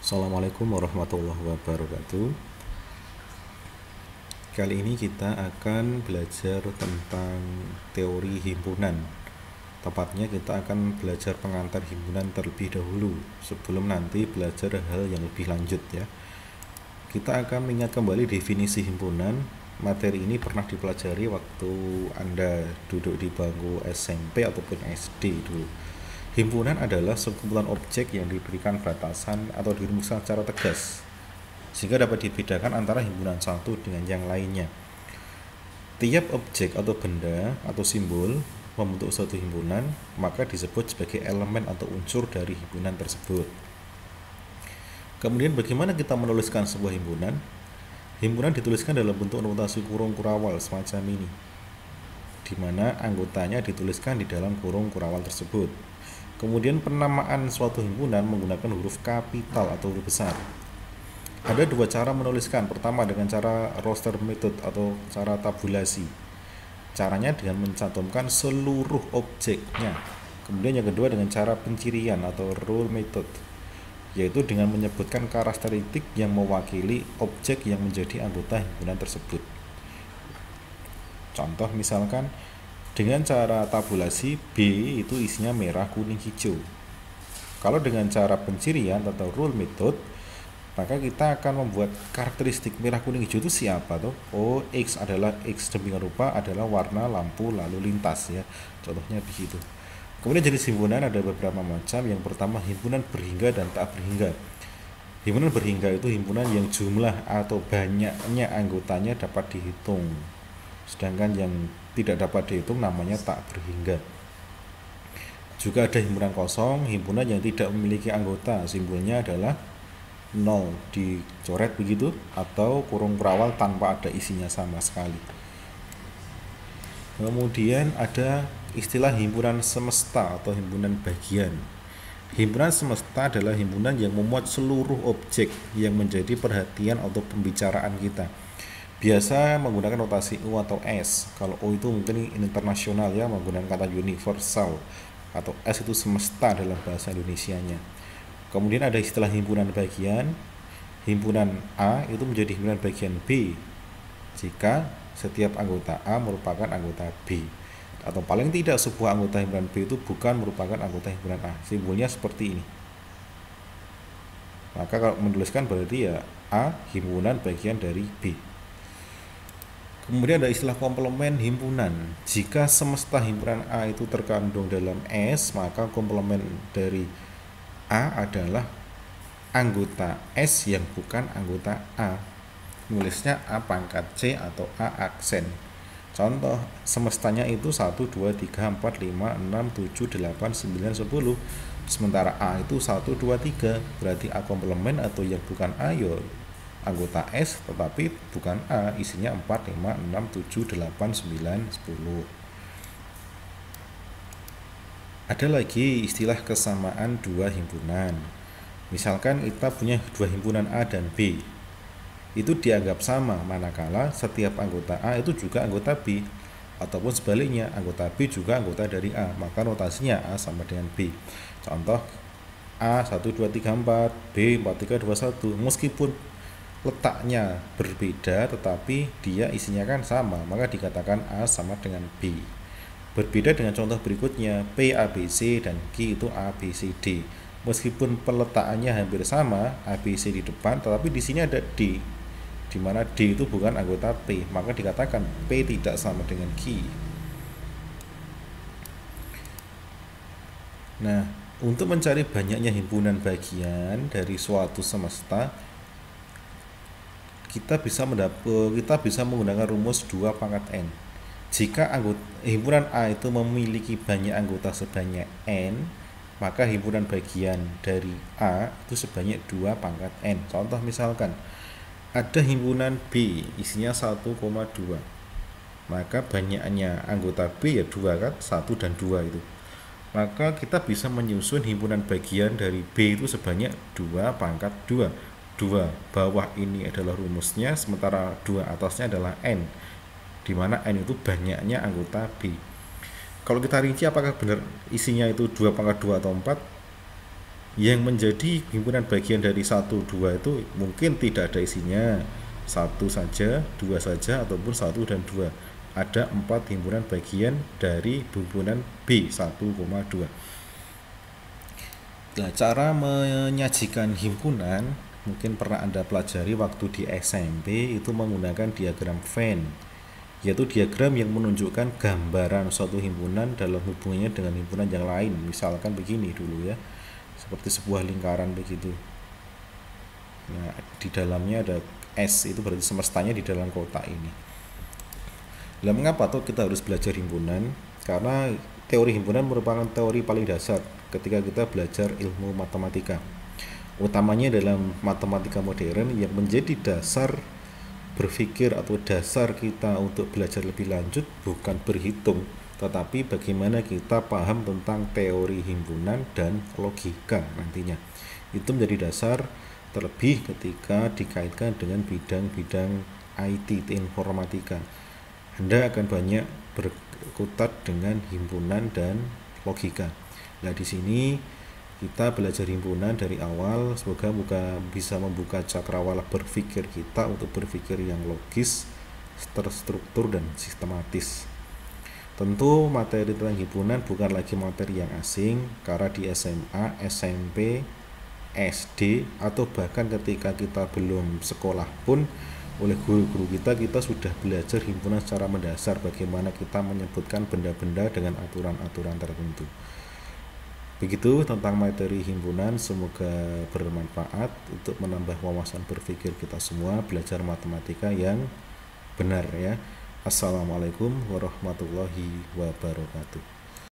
Assalamualaikum warahmatullahi wabarakatuh. Kali ini kita akan belajar tentang teori himpunan. Tepatnya kita akan belajar pengantar himpunan terlebih dahulu sebelum nanti belajar hal yang lebih lanjut ya. Kita akan mengingat kembali definisi himpunan. Materi ini pernah dipelajari waktu Anda duduk di bangku SMP ataupun SD dulu. Himpunan adalah sekumpulan objek yang diberikan batasan atau dirumuskan secara tegas, sehingga dapat dibedakan antara himpunan satu dengan yang lainnya. Tiap objek atau benda atau simbol membentuk suatu himpunan, maka disebut sebagai elemen atau unsur dari himpunan tersebut. Kemudian bagaimana kita menuliskan sebuah himpunan? Himpunan dituliskan dalam bentuk notasi kurung kurawal semacam ini, di mana anggotanya dituliskan di dalam kurung kurawal tersebut. Kemudian penamaan suatu himpunan menggunakan huruf kapital atau huruf besar. Ada dua cara menuliskan. Pertama dengan cara roster method atau cara tabulasi. Caranya dengan mencantumkan seluruh objeknya. Kemudian yang kedua dengan cara pencirian atau rule method, yaitu dengan menyebutkan karakteristik yang mewakili objek yang menjadi anggota himpunan tersebut. Contoh misalkan dengan cara tabulasi, B itu isinya merah, kuning, hijau. Kalau dengan cara pencirian atau rule method, maka kita akan membuat karakteristik merah, kuning, hijau itu siapa tuh? Oh, X adalah X demikian rupa adalah warna lampu lalu lintas ya. Contohnya begitu. Kemudian jenis himpunan ada beberapa macam. Yang pertama himpunan berhingga dan tak berhingga. Himpunan berhingga itu himpunan yang jumlah atau banyaknya anggotanya dapat dihitung. Sedangkan yang tidak dapat dihitung namanya tak berhingga. Juga ada himpunan kosong, himpunan yang tidak memiliki anggota, simbolnya adalah 0 dicoret begitu, atau kurung kurawal tanpa ada isinya sama sekali. Kemudian ada istilah himpunan semesta atau himpunan bagian. Himpunan semesta adalah himpunan yang memuat seluruh objek yang menjadi perhatian atau pembicaraan kita. Biasa menggunakan notasi U atau S. Kalau U itu mungkin internasional ya, menggunakan kata universal, atau S itu semesta dalam bahasa Indonesianya. Kemudian ada istilah himpunan bagian. Himpunan A itu menjadi himpunan bagian B jika setiap anggota A merupakan anggota B, atau paling tidak sebuah anggota himpunan B itu bukan merupakan anggota himpunan A. Simbolnya seperti ini. Maka kalau menuliskan berarti ya A himpunan bagian dari B. Kemudian ada istilah komplemen himpunan. Jika semesta himpunan A itu terkandung dalam S, maka komplemen dari A adalah anggota S yang bukan anggota A. Nulisnya A pangkat C atau A aksen. Contoh, semestanya itu 1, 2, 3, 4, 5, 6, 7, 8, 9, 10. Sementara A itu 1, 2, 3. Berarti A komplemen atau yang bukan A ya anggota S tetapi bukan A, isinya 4, 5, 6, 7, 8, 9, 10. Ada lagi istilah kesamaan dua himpunan. Misalkan kita punya dua himpunan A dan B. Itu dianggap sama manakala setiap anggota A itu juga anggota B, ataupun sebaliknya anggota B juga anggota dari A, maka notasinya A sama dengan B. Contoh A 1, 2, 3, 4, B 4, 3, 2, 1. Meskipun letaknya berbeda tetapi dia isinya kan sama, maka dikatakan A sama dengan B. Berbeda dengan contoh berikutnya, P, A, B, C, dan Q itu A, B, C, D. Meskipun peletakannya hampir sama, A, B, C di depan, tetapi di sini ada D, di mana D itu bukan anggota P, maka dikatakan P tidak sama dengan Q. Nah, untuk mencari banyaknya himpunan bagian dari suatu semesta, kita bisa menggunakan rumus 2 pangkat N. Jika himpunan A itu memiliki banyak anggota sebanyak N, maka himpunan bagian dari A itu sebanyak 2 pangkat N. Contoh misalkan ada himpunan B isinya 1,2, maka banyaknya anggota B ya 2 kan, 1 dan 2 itu. Maka kita bisa menyusun himpunan bagian dari B itu sebanyak 2 pangkat 2. 2 bawah ini adalah rumusnya, sementara 2 atasnya adalah N, di mana N itu banyaknya anggota B. Kalau kita rinci apakah benar isinya itu 2 pangkat 2 atau 4? Yang menjadi himpunan bagian dari 1, 2 itu mungkin tidak ada isinya, satu saja, dua saja, ataupun 1 dan 2. Ada 4 himpunan bagian dari himpunan B 1,2. Nah, cara menyajikan himpunan mungkin pernah Anda pelajari waktu di SMP itu menggunakan diagram Venn, yaitu diagram yang menunjukkan gambaran suatu himpunan dalam hubungannya dengan himpunan yang lain. Misalkan begini dulu ya, seperti sebuah lingkaran begitu. Nah, di dalamnya ada S, itu berarti semestanya di dalam kotak ini. Lah mengapa tuh kita harus belajar himpunan? Karena teori himpunan merupakan teori paling dasar ketika kita belajar ilmu matematika. Utamanya dalam matematika modern yang menjadi dasar berpikir atau dasar kita untuk belajar lebih lanjut bukan berhitung, tetapi bagaimana kita paham tentang teori himpunan dan logika nantinya. Itu menjadi dasar terlebih ketika dikaitkan dengan bidang-bidang IT informatika. Anda akan banyak berkutat dengan himpunan dan logika. Nah, di sini kita belajar himpunan dari awal, semoga bisa membuka cakrawala berpikir kita untuk berpikir yang logis, terstruktur dan sistematis. Tentu materi tentang himpunan bukan lagi materi yang asing, karena di SMA, SMP, SD, atau bahkan ketika kita belum sekolah pun oleh guru-guru kita sudah belajar himpunan secara mendasar, bagaimana kita menyebutkan benda-benda dengan aturan-aturan tertentu. Begitu tentang materi himpunan, semoga bermanfaat untuk menambah wawasan berpikir kita semua, belajar matematika yang benar ya. Assalamualaikum warahmatullahi wabarakatuh.